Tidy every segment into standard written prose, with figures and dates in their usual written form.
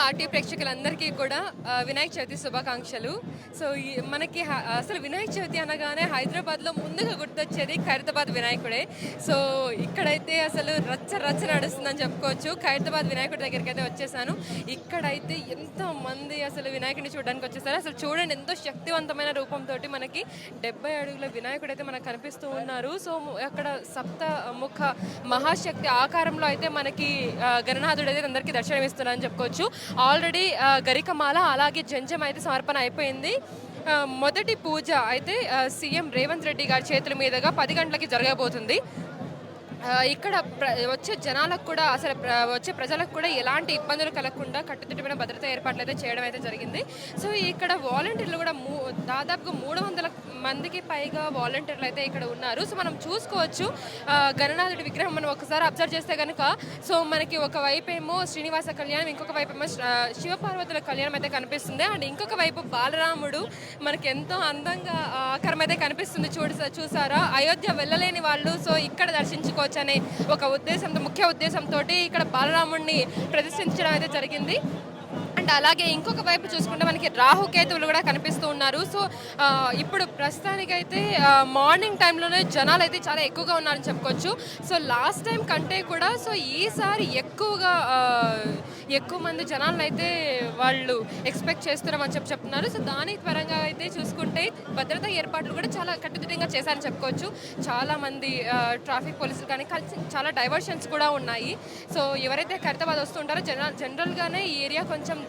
RT ప్రేక్షకులందరికీ కూడా వినాయక చవితి శుభాకాంక్షలు. సో మనకి అసలు వినాయక చవితి అనగానే హైదరాబాద్లో ముందుగా గుర్తొచ్చేది ఖైరతాబాద్ వినాయకుడే. సో ఇక్కడైతే అసలు రచ్చ రచ్చ నడుస్తుందని చెప్పుకోవచ్చు. ఖైరతాబాద్ వినాయకుడి దగ్గరికి అయితే వచ్చేసాను. ఇక్కడైతే ఎంతోమంది అసలు వినాయకుడిని చూడడానికి వచ్చేసారు. అసలు చూడండి ఎంతో శక్తివంతమైన రూపంతో మనకి 70 అడుగుల వినాయకుడు అయితే మనకు కనిపిస్తూ ఉన్నారు. సో అక్కడ సప్త ముఖ మహాశక్తి ఆకారంలో అయితే మనకి గణనాథుడు అయితే అందరికీ దర్శనమిస్తున్నారని చెప్పుకోవచ్చు. ఆల్రెడీ గరికమాల అలాగే జంజం అయితే సమర్పణ అయిపోయింది. మొదటి పూజ అయితే సీఎం రేవంత్ రెడ్డి గారి చేతుల మీదుగా 10 గంటలకి జరగబోతుంది. ఇక్కడ వచ్చే జనాలకు కూడా అసలు వచ్చే ప్రజలకు కూడా ఎలాంటి ఇబ్బందులు కలగకుండా కట్టుదిట్టమైన భద్రతా ఏర్పాట్లు అయితే చేయడం అయితే జరిగింది. సో ఇక్కడ వాలంటీర్లు కూడా దాదాపుగా 300 మందికి పైగా వాలంటీర్లు అయితే ఇక్కడ ఉన్నారు. సో మనం చూసుకోవచ్చు గణనాథుడి విగ్రహం మనం ఒకసారి అబ్జర్వ్ చేస్తే కనుక సో మనకి ఒకవైపు ఏమో శ్రీనివాస కళ్యాణం, ఇంకొక వైపు ఏమో శివపార్వతుల కళ్యాణం అయితే కనిపిస్తుంది. అండ్ ఇంకొక వైపు బాలరాముడు మనకి ఎంతో అందంగా ఆకారం అయితే కనిపిస్తుంది. చూసారా అయోధ్య వెళ్ళలేని వాళ్ళు సో ఇక్కడ దర్శించుకోవచ్చు అనే ఒక ఉద్దేశంతో, ముఖ్య ఉద్దేశంతో ఇక్కడ బాలరాముడిని ప్రదర్శించడం అయితే జరిగింది. అండ్ అలాగే ఇంకొక వైపు చూసుకుంటే మనకి రాహుకేతువులు కూడా కనిపిస్తూ ఉన్నారు. సో ఇప్పుడు ప్రస్తుతానికైతే మార్నింగ్ టైంలోనే జనాలు అయితే చాలా ఎక్కువగా ఉన్నారని చెప్పుకోవచ్చు. సో లాస్ట్ టైం కంటే కూడా సో ఈసారి ఎక్కువ మంది జనాలను అయితే వాళ్ళు ఎక్స్పెక్ట్ చేస్తున్నామని చెప్తున్నారు. సో దాని పరంగా అయితే చూసుకుంటే భద్రతా ఏర్పాట్లు కూడా చాలా కట్టుదిట్టంగా చేశారని చెప్పుకోవచ్చు. చాలామంది ట్రాఫిక్ పోలీసులు కానీ చాలా డైవర్షన్స్ కూడా ఉన్నాయి. సో ఎవరైతే ఖైరతాబాద్ వస్తుంటారో జనరల్గానే ఈ ఏరియా కొంచెం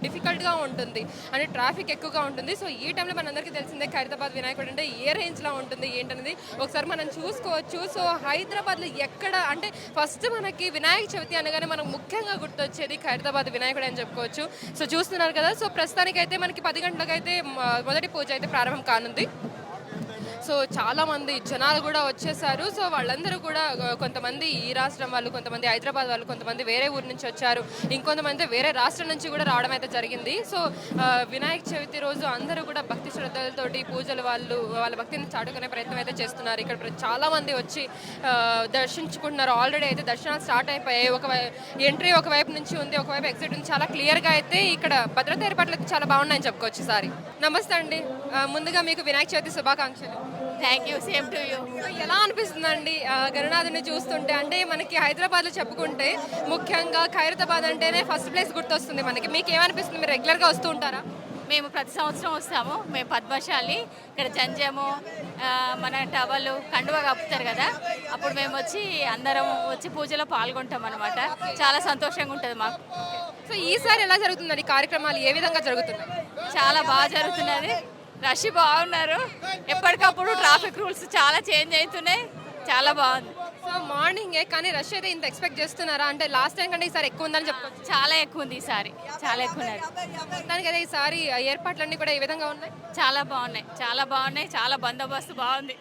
డిఫికల్ట్గా ఉంటుంది, అంటే ట్రాఫిక్ ఎక్కువగా ఉంటుంది. సో ఈ టైంలో మనందరికీ తెలిసిందే ఖైరతాబాద్ వినాయకుడు అంటే ఏ రేంజ్లో ఉంటుంది ఏంటనేది ఒకసారి మనం చూసుకోవచ్చు. సో హైదరాబాద్లో ఎక్కడ అంటే ఫస్ట్ మనకి వినాయక చవితి అనగానే మనం ముఖ్యంగా గుర్తొచ్చేది ఖైరతాబాద్ వినాయకుడు అని చెప్పుకోవచ్చు. సో చూస్తున్నారు కదా, సో ప్రస్తుతానికైతే మనకి 10 గంటలకైతే మొదటి పూజ అయితే ప్రారంభం కానుంది. సో చాలామంది జనాలు కూడా వచ్చేసారు. సో వాళ్ళందరూ కూడా కొంతమంది ఈ రాష్ట్రం వాళ్ళు, కొంతమంది హైదరాబాద్ వాళ్ళు, కొంతమంది వేరే ఊరు నుంచి వచ్చారు, ఇంకొంతమంది వేరే రాష్ట్రం నుంచి కూడా రావడం అయితే జరిగింది. సో వినాయక చవితి రోజు అందరూ కూడా భక్తి శ్రద్ధలతోటి పూజలు వాళ్ళ భక్తిని చాటుకునే ప్రయత్నం అయితే చేస్తున్నారు. ఇక్కడ చాలామంది వచ్చి దర్శించుకుంటున్నారు. ఆల్రెడీ అయితే దర్శనాలు స్టార్ట్ అయిపోయాయి. ఎంట్రీ ఒకవైపు నుంచి ఉంది, ఒకవైపు ఎగ్జిట్ ఉంది. చాలా క్లియర్గా అయితే ఇక్కడ భద్రతా ఏర్పాట్లు అయితే చాలా బాగున్నాయని చెప్పుకోవచ్చు. ఈసారి నమస్తే అండి, ముందుగా మీకు వినాయక చవితి శుభాకాంక్షలు. Thank you, same to you. ఎలా అనిపిస్తుందండి గణనాథుని చూస్తుంటే? అంటే మనకి హైదరాబాద్లో చెప్పుకుంటే ముఖ్యంగా ఖైరతాబాద్ అంటేనే ఫస్ట్ ప్లేస్ గుర్తొస్తుంది మనకి. మీకు ఏమనిపిస్తుంది? మీరు రెగ్యులర్గా వస్తూ ఉంటారా? మేము ప్రతి సంవత్సరం వస్తాము. మేము పద్మశాలి, ఇక్కడ జంజము, మన టవలు, కండువ కప్పుతారు కదా, అప్పుడు మేము అందరం వచ్చి పూజలో పాల్గొంటాం అనమాట. చాలా సంతోషంగా ఉంటుంది మాకు. సో ఈసారి ఎలా జరుగుతుందండి కార్యక్రమాలు? ఏ విధంగా జరుగుతున్నాయి? చాలా బాగా జరుగుతున్నది. రష్ బాగున్నారు. ఎప్పటికప్పుడు ట్రాఫిక్ రూల్స్ చాలా చేంజ్ అవుతున్నాయి. చాలా బాగుంది. సో మార్నింగే కానీ రష్ అయితే ఇంత ఎక్స్పెక్ట్ చేస్తున్నారా? అంటే లాస్ట్ టైం కంటే ఈసారి ఎక్కువ ఉందని చెప్పుకోవచ్చు. చాలా ఎక్కువ ఉంది ఈసారి, చాలా ఎక్కువ ఉన్నది. దానికైతే ఈసారి ఏర్పాట్లన్నీ కూడా ఏ విధంగా ఉన్నాయి? చాలా బాగున్నాయి, చాలా బాగున్నాయి. చాలా బందోబస్తు బాగుంది.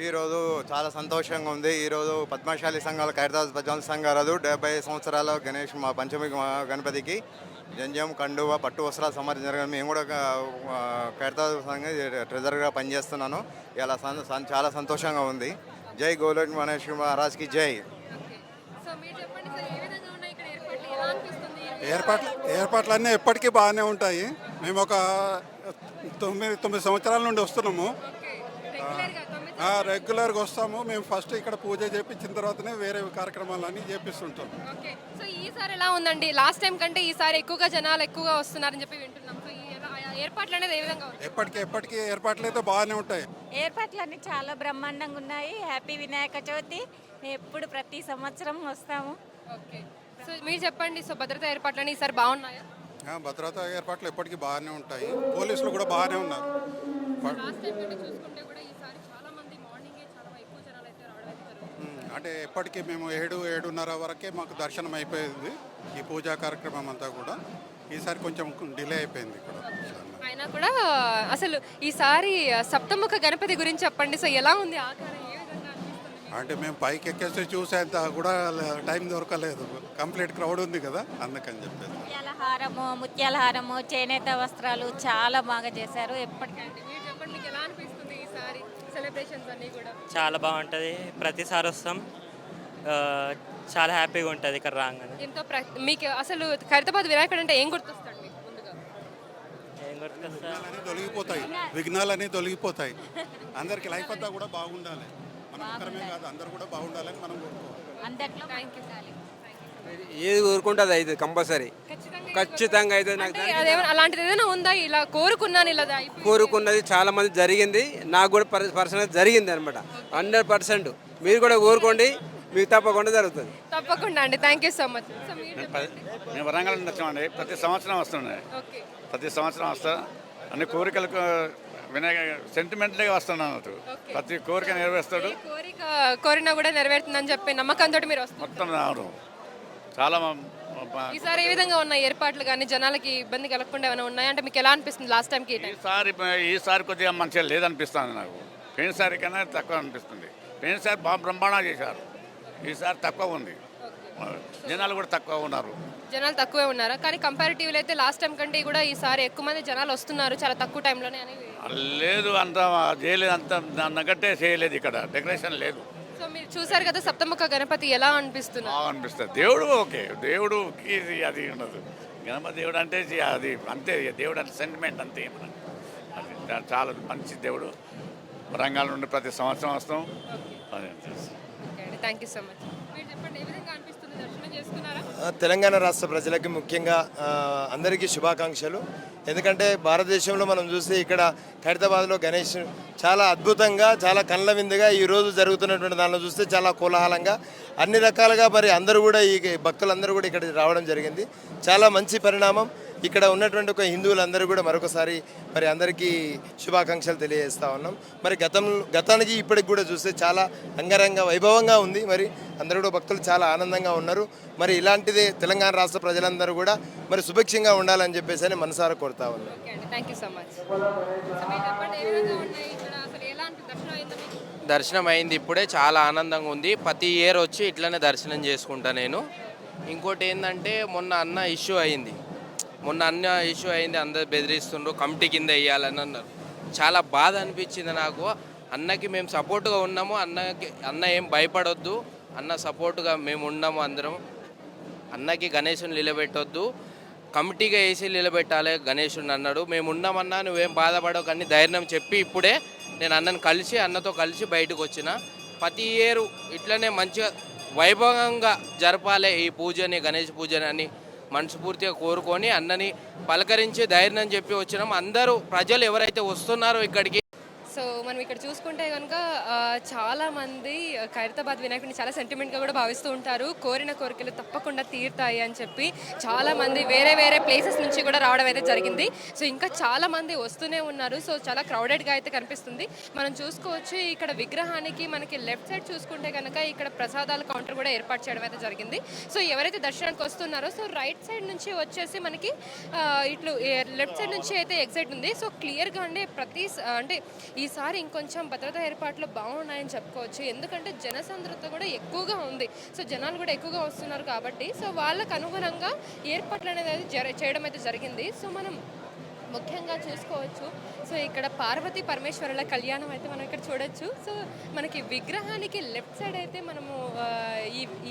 ఈరోజు చాలా సంతోషంగా ఉంది. ఈరోజు పద్మశాలి సంఘాల ఖైరతాబాద్ పద్మశాలి సంఘాలు 70 సంవత్సరాల గణేష్ మా పంచమి గణపతికి జంజం, కండువ, పట్టు వస్త్రాలు సమర్పించారు. మేము కూడా ఖైరతాబాద్ సంఘం ట్రెజర్గా పనిచేస్తున్నాను. ఇలా చాలా సంతోషంగా ఉంది. జై గోలక్ గణేష్ మహారాజ్కి జై. ఏర్పాట్లన్నీ ఎప్పటికీ బాగానే ఉంటాయి. మేము ఒక 9 సంవత్సరాల నుండి వస్తున్నాము. రెగ్యులర్గా వస్తాము. మేము ఫస్ట్ ఇక్కడ పూజ చేపించిన తర్వాతనే వేరే కార్యక్రమాలన్నీ చేపిస్తుంటాం. సో ఈసారి ఎలా ఉందండి? లాస్ట్ టైం కంటే ఈసారి ఎక్కువగా జనాలు ఎక్కువగా వస్తున్నారని చెప్పి వింటున్నాం. సో ఏర్పాట్లు అనేది ఏ విధంగా ఉంది? ఎప్పటికీ ఏర్పాట్లు అయితే బాగానే ఉంటాయి. ఏర్పాట్లన్నీ చాలా బ్రహ్మాండంగా ఉన్నాయి. హ్యాపీ వినాయక చవితి. ఎప్పుడు ప్రతి సంవత్సరం వస్తాము. ఓకే, సో మీరు చెప్పండి. సో భద్రతా ఏర్పాట్లన్నీ ఈసారి బాగున్నాయా? భద్రతా ఏర్పాట్లు ఎప్పటికీ బాగానే ఉంటాయి. పోలీసులు కూడా బాగానే ఉన్నారు. అంటే ఎప్పటికీ మేము 7-7:30 వరకే మాకు దర్శనం అయిపోయింది. ఈ పూజా కార్యక్రమం అంతా కూడా ఈసారి కొంచెం డిలే అయిపోయింది ఇక్కడ. అయినా కూడా అసలు ఈసారి సప్తముఖ గణపతి గురించి చెప్పండి. సో ఎలా ఉంది ఆకారం? ఏ విధంగా అనిపిస్తుంది? అంటే మేము పైకి ఎక్కేస్తే చూసేంత కూడా టైం దొరకలేదు. కంప్లీట్ క్రౌడ్ ఉంది కదా, అందుకని చెప్పేసి. ముత్యాల హారము, చేనేత వస్త్రాలు చాలా బాగా చేశారు. ఎప్పటికంటే మీరు చెప్పండి, మీకు ఎలా అనిపిస్తుంది ఈసారి సెలబ్రేషన్స్ అన్నీ కూడా? చాలా బాగుంటుంది. ప్రతిసారి వస్తాం. ఆ, చాలా హ్యాపీగా ఉంటుంది ఇక్కడ రాగానే. ఎంతో మీకు అసలు ఖైరతాబాద్ వినాయకుడు అంటే ఏం గుర్తొస్తాడు మీకు ముందుగా? ఏం గుర్తుకొస్తా? విఘ్నాలన్నీ తొలగిపోతాయి. అందరికి లైఫ్ అంతా కూడా బాగుండాలి. మనం ఒక్కరమే కాదు, అందరూ కూడా బాగుండాలని మనం కోరుకోవాలి. అందట్లో థ్యాంక్ యూ. ఏది కోరుకుంటుంది అయితే కంపల్సరీ ఖచ్చితంగా అయితే నాకు అంటే అదేమైనా అలాంటిది ఏదైనా ఉందా ఇలా కోరుకున్నాను ఇలా అయిపోయింది? కోరుకున్నది చాలా మంది జరిగింది, నాకు కూడా పర్సనల్ జరిగింది అనమాట. 100% మీరు కూడా కోరుకోండి, మీకు తప్పకుండా జరుగుతుంది. తప్పకుండా అండి. Thank you so much. So మీరు మేము వరంగల్ నుంచి వచ్చామండి. ప్రతి సంవత్సరం వస్తున్నాయి. ఓకే. ప్రతి సంవత్సరం వస్తా అన్ని కోరికలకు వినాయక సెంటిమెంట్గా వస్తున్నాను అన్నట్టు. ప్రతి కోరిక నెరవేరుస్తాడు. ఏ కోరిక కోరినా కూడా నెరవేరుతుందని చెప్పి నమ్మకంతో మీరు వస్తారు. మొత్తం రావడం చాలా ఈసారి ఏ విధంగా ఉన్నాయి ఏర్పాట్లు కానీ జనాలకి ఇబ్బంది కలగకుండా ఏమైనా ఉన్నాయా? అంటే మీకు ఎలా అనిపిస్తుంది లాస్ట్ టైంకి ఈ టైం? ఈసారి కొద్దిగా మంచిగా లేదనిపిస్తుంది నాకు. పోయినసారి కన్నా తక్కువ అనిపిస్తుంది. పోయినసారి బాగా బ్రహ్మాండంగా చేశారు. ఈసారి తక్కువ ఉంది. జనాలు కూడా తక్కువ ఉన్నారు. జనాలు తక్కువే ఉన్నారా? కానీ కంపారిటివ్లీ అయితే లాస్ట్ టైం కంటే కూడా ఈసారి ఎక్కువ మంది జనాలు వస్తున్నారు చాలా తక్కువ టైంలోనే అని. లేదు, అంత చేయలేదు, అంత నగట్టే చేయలేదు. ఇక్కడ డెకరేషన్ లేదు. సో మీరు చూసారు కదా సప్తముఖ గణపతి ఎలా అనిపిస్తుంది? బాగా అనిపిస్తుంది. దేవుడు ఓకే, దేవుడుకి అది ఉండదు. గణపతి దేవుడు అంటే అది అంతే. దేవుడు అంటే సెంటిమెంట్ అంతే. మనకు అది చాలా మంచి దేవుడు. వరంగల్ నుండి ప్రతి సంవత్సరం వస్తాం. అదే థ్యాంక్ యూ సో మచ్. మీరు చెప్పండి ఏ విధంగా అనిపిస్తుంది? దర్శనం చేసుకున్నారా? తెలంగాణ రాష్ట్ర ప్రజలకి ముఖ్యంగా అందరికీ శుభాకాంక్షలు. ఎందుకంటే భారతదేశంలో మనం చూస్తే ఇక్కడ ఖైరతాబాద్లో గణేష్ చాలా అద్భుతంగా, చాలా కళ్ళ విందుగా ఈరోజు జరుగుతున్నటువంటి దానిలో చూస్తే చాలా కోలాహలంగా అన్ని రకాలుగా మరి అందరూ కూడా ఈ భక్తులందరూ కూడా ఇక్కడ రావడం జరిగింది. చాలా మంచి పరిణామం. ఇక్కడ ఉన్నటువంటి ఒక హిందువులందరూ కూడా మరొకసారి మరి అందరికీ శుభాకాంక్షలు తెలియజేస్తూ ఉన్నాం. మరి గతానికి ఇప్పటికి కూడా చూస్తే చాలా అంగరంగ వైభవంగా ఉంది. మరి అందరూ కూడా భక్తులు చాలా ఆనందంగా ఉన్నారు. మరి ఇలాంటిదే తెలంగాణ రాష్ట్ర ప్రజలందరూ కూడా మరి సుభిక్షంగా ఉండాలని చెప్పేసి అని మనసారా కోరుతా ఉన్నాం. Thank you so much. చెప్పండి ఏ విధంగా ఉన్నాయి ఇక్కడ? అసలు ఎలాంటి దర్శనం అయింది మీకు? దర్శనం అయింది ఇప్పుడే, చాలా ఆనందంగా ఉంది. ప్రతి ఇయర్ వచ్చి ఇట్లనే దర్శనం చేసుకుంటా నేను. ఇంకోటి ఏంటంటే మొన్న అన్న ఇష్యూ అయింది, అందరు బెదిరిస్తుండ్రు, కమిటీ కింద వేయాలని అన్నారు. చాలా బాధ అనిపించింది నాకు. అన్నకి మేము సపోర్ట్గా ఉన్నాము, అన్న ఏం భయపడొద్దు, అన్న సపోర్ట్గా మేము ఉన్నాము అందరం. అన్నకి గణేశుని నిలబెట్టొద్దు, కమిటీగా వేసి నిలబెట్టాలి గణేశుని అన్నాడు. మేము ఉన్నామన్నా, నువ్వేం బాధపడవు కానీ ధైర్యం చెప్పి ఇప్పుడే నేను అన్నతో కలిసి బయటకు వచ్చిన. ప్రతి ఇయర్ ఇట్లనే మంచిగా వైభవంగా జరపాలి ఈ పూజని, గణేష్ పూజని అని మనస్ఫూర్తిగా కోరుకొని అన్నని పలకరించి ధైర్యం చెప్పి వచ్చినాం. అందరూ ప్రజలు ఎవరైతే వస్తున్నారో ఇక్కడికి. సో మనం ఇక్కడ చూసుకుంటే కనుక చాలామంది ఖైరతాబాద్ వినాయకుడిని చాలా సెంటిమెంట్గా కూడా భావిస్తూ ఉంటారు. కోరిన కోరికలు తప్పకుండా తీరుతాయి అని చెప్పి చాలామంది వేరే వేరే ప్లేసెస్ నుంచి కూడా రావడం అయితే జరిగింది. సో ఇంకా చాలామంది వస్తూనే ఉన్నారు. సో చాలా క్రౌడెడ్గా అయితే కనిపిస్తుంది. మనం చూసుకోవచ్చు ఇక్కడ విగ్రహానికి మనకి లెఫ్ట్ సైడ్ చూసుకుంటే కనుక ఇక్కడ ప్రసాదాల కౌంటర్ కూడా ఏర్పాటు చేయడం అయితే జరిగింది. సో ఎవరైతే దర్శనానికి వస్తున్నారో సో రైట్ సైడ్ నుంచి వచ్చేసి మనకి ఇట్లు లెఫ్ట్ సైడ్ నుంచి అయితే ఎగ్జిట్ ఉంది. సో క్లియర్గా అంటే ఈసారి ఇంకొంచెం భద్రతా ఏర్పాట్లు బాగున్నాయని చెప్పుకోవచ్చు. ఎందుకంటే జనసాంద్రత కూడా ఎక్కువగా ఉంది. సో జనాలు కూడా ఎక్కువగా వస్తున్నారు కాబట్టి సో వాళ్ళకు అనుగుణంగా ఏర్పాట్లు అనేది చేయడం అయితే జరిగింది. సో మనం ముఖ్యంగా చూసుకోవచ్చు. సో ఇక్కడ పార్వతీ పరమేశ్వరుల కళ్యాణం అయితే మనం ఇక్కడ చూడొచ్చు. సో మనకి విగ్రహానికి లెఫ్ట్ సైడ్ అయితే మనము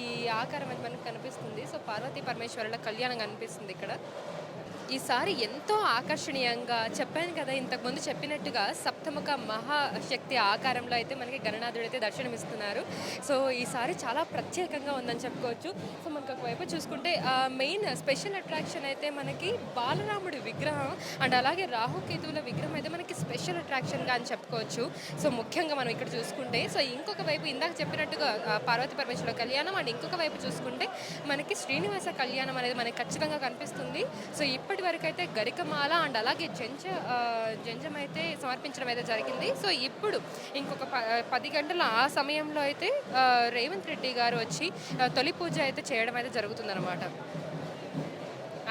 ఈ ఆకారం అయితే మనకు కనిపిస్తుంది. సో పార్వతీ పరమేశ్వరుల కళ్యాణం కనిపిస్తుంది ఇక్కడ. ఈసారి ఎంతో ఆకర్షణీయంగా చెప్పాను కదా ఇంతకుముందు చెప్పినట్టుగా సప్తముఖ మహాశక్తి ఆకారంలో అయితే మనకి గణనాథుడు అయితే దర్శనమిస్తున్నారు. సో ఈసారి చాలా ప్రత్యేకంగా ఉందని చెప్పుకోవచ్చు. సో మనకు ఒకవైపు చూసుకుంటే మెయిన్ స్పెషల్ అట్రాక్షన్ అయితే మనకి బాలరాముడి విగ్రహం అండ్ అలాగే రాహుకేతువుల విగ్రహం అయితే మనకి స్పెషల్ అట్రాక్షన్గా అని చెప్పుకోవచ్చు. సో ముఖ్యంగా మనం ఇక్కడ చూసుకుంటే సో ఇంకొక వైపు ఇందాక చెప్పినట్టుగా పార్వతీ పరమేశ్వరుల కళ్యాణం అండ్ ఇంకొక వైపు చూసుకుంటే మనకి శ్రీనివాస కళ్యాణం అనేది మనకి ఖచ్చితంగా కనిపిస్తుంది. సో ఇప్పటి వరకు అయితే గరికమాల అండ్ అలాగే జంజం అయితే సమర్పించడం అయితే జరిగింది. సో ఇప్పుడు ఇంకొక 10 గంటల ఆ సమయంలో అయితే రేవంత్ రెడ్డి గారు వచ్చి తొలి పూజ అయితే చేయడం అయితే జరుగుతుందన్నమాట.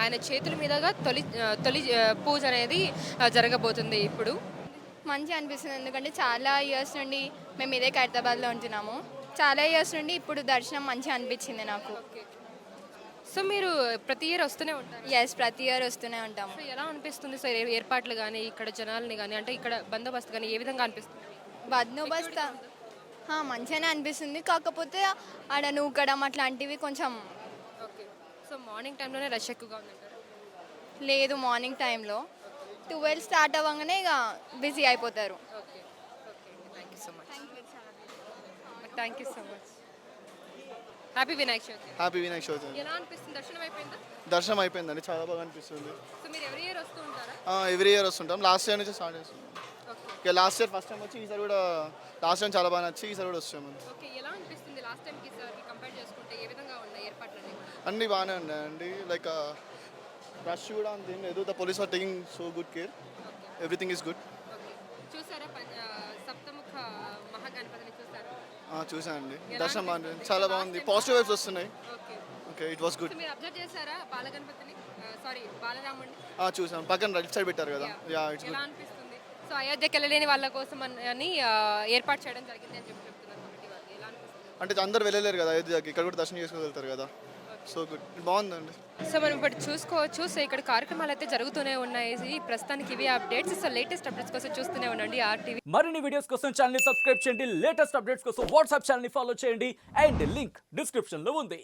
ఆయన చేతుల మీదుగా తొలి పూజ అనేది జరగబోతుంది. ఇప్పుడు మంచిగా అనిపిస్తుంది ఎందుకంటే చాలా ఇయర్స్ నుండి మేము ఇదే ఖైరతాబాద్లో ఉంటున్నాము. చాలా ఇయర్స్ నుండి ఇప్పుడు దర్శనం మంచిగా అనిపించింది నాకు. సో మీరు ప్రతి ఇయర్ వస్తూనే ఉంటారు? ఎస్, ప్రతి ఇయర్ వస్తూనే ఉంటాము. సో ఎలా అనిపిస్తుంది సార్ ఏర్పాట్లు కానీ ఇక్కడ జనాలని కానీ అంటే ఇక్కడ బందోబస్తు కానీ ఏ విధంగా అనిపిస్తుంది? మంచిగానే అనిపిస్తుంది, కాకపోతే ఆడ నూకడం అట్లాంటివి కొంచెం ఓకే. సో మార్నింగ్ టైంలోనే రష్ ఎక్కువగా ఉందంటారు. లేదు. మార్నింగ్ టైంలో 12 స్టార్ట్ అవ్వగానే ఇక బిజీ అయిపోతారు. Okay thank you so much. Thank you so much. Happy Vinayaka Chavithi. Happy Vinayaka Chavithi. ఎలా అనిపిస్తుంది? దర్శనం అయిపోయిందా? దర్శనం అయిపోయిందండి, చాలా బాగా అనిపిస్తుంది. సో మీరు ఎవ్రీ ఇయర్ వస్తూ ఉంటారా? ఎవ్రీ ఇయర్ వస్తుంటాం, లాస్ట్ ఇయర్ నుంచి స్టార్ట్ చేస్తున్నాం. ఇక లాస్ట్ ఇయర్ ఫస్ట్ టైం వచ్చి ఈసారి కూడా లాస్ట్ టైం చాలా బాగా నచ్చి ఈసారి కూడా వస్తాము. ఓకే. ఎలా అనిపిస్తుంది లాస్ట్ టైంకి ఈసారికి కంపేర్ చేసుకుంటే? ఏ విధంగా ఉన్నాయి ఏర్పాట్లన్నీ? అన్నీ బాగానే ఉన్నాయండి. లైక్ రష్ కూడా అంతేం లేదు. The police are taking so good care, everything is good. Okay. చూసారా సప్తముఖ మహాగణపతిని చూసారా? చూసానండి, దర్శనం బాగుంది, చాలా బాగుంది, పాజిటివ్ వైబ్స్ వస్తున్నాయి. Okay. Okay, it was good. So మీరు అబ్జర్వ్ చేశారా బాలగణపతిని? సారీ, బాలరాముడిని? చూసాను, పక్కన రైట్ సైడ్ పెట్టారు కదా. యా, ఇట్స్ ఎలా గుడ్. అనిపిస్తుంది? సో అయోధ్యకి వెళ్ళలేని వాళ్ళ కోసం అని ఏర్పాటు చేయడం జరిగింది అని చెప్పి చెప్తున్నారు కమిటీ వాళ్ళు. ఎలా అనిపిస్తుంది? అంటే అందరు వెళ్ళలేరు కదా అయోధ్యకి, ఇక్కడ కూడా దర్శనం చేసుకుని వెళ్తారు కదా. సో గుడ్, బాగుందండి. సో మనం ఇప్పుడు చూసుకోవచ్చు. సో ఇక్కడ కార్యక్రమాలు అయితే జరుగుతూనే ఉన్నాయి. ప్రస్తుతానికి ఇవి అప్డేట్స్. సో లేటెస్ట్ అప్డేట్స్ కోసం చూస్తూనే ఉండండి RTV. మరిన్ని వీడియోస్ కోసం ఛానల్ ని సబ్స్క్రైబ్ చేయండి, లేటెస్ట్ అప్డేట్స్ కోసం వాట్సాప్ ఛానల్ ని ఫాలో చేయండి, అండ్ లింక్ డిస్క్రిప్షన్ లో ఉంది.